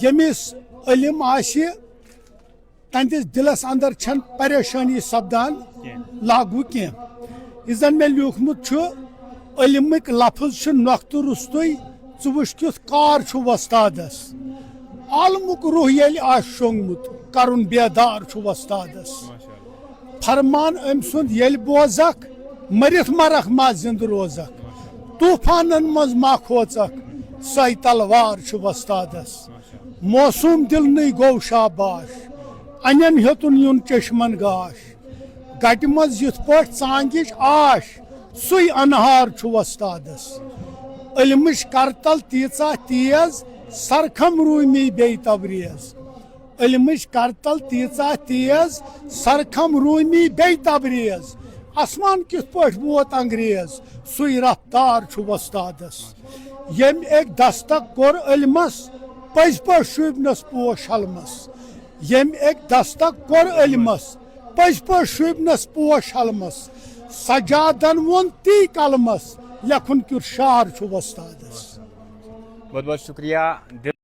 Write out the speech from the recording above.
یمس علم آسہِ تہندس دلس اندر چھن پریشانی سپدان لاگو کی یہ زن میں لیوکھمت علمک لفظ نقطہ رستوے ژٕ وٕچھ کیُتھ کار چھُ وۄستادس عالمُک روح ییٚلہِ آسہِ شوٚنٛگمُت کرُن بیدار چھُ وۄستادس فرمان أمۍ سُنٛد ییٚلہِ بوزکھ مٔرِتھ مرکھ ما زندٕ روزکھ طوٗفانن منٛز ما کھوژکھ سۄے تلوار چھُ وۄستادس موسوٗم دِلنٕے گوٚو شاباش انٮ۪ن ہیوٚتُن یُن چشمن گاش گٹہِ منٛز یِتھ پٲٹھۍ ژانٛگِچ آش سُے انہار چھُ وۄستادس علمٕچ کرتل تیٖژاہ تیز سرکھم روٗمی بیٚیہِ تبریز علمٕچ کرتل تیٖژاہ تیز سرکھم روٗمی بیٚیہِ تبریز آسمان کِتھ پٲٹھۍ ووت انگریز سُے رفتار چھُ وۄستادس ییٚمۍ اکہِ دستک کوٚر علمس پٔزۍ پٲٹھۍ شوٗبنس پوش حلمس ییٚمۍ اکہِ دستک کوٚر علمس پٔزۍ پٲٹھۍ شوٗبنس پوش حلمس سجادن ووٚن تی قلمس لیکھُن کیُتھ شعر چھُ وۄستادس بہت بہت شکریہ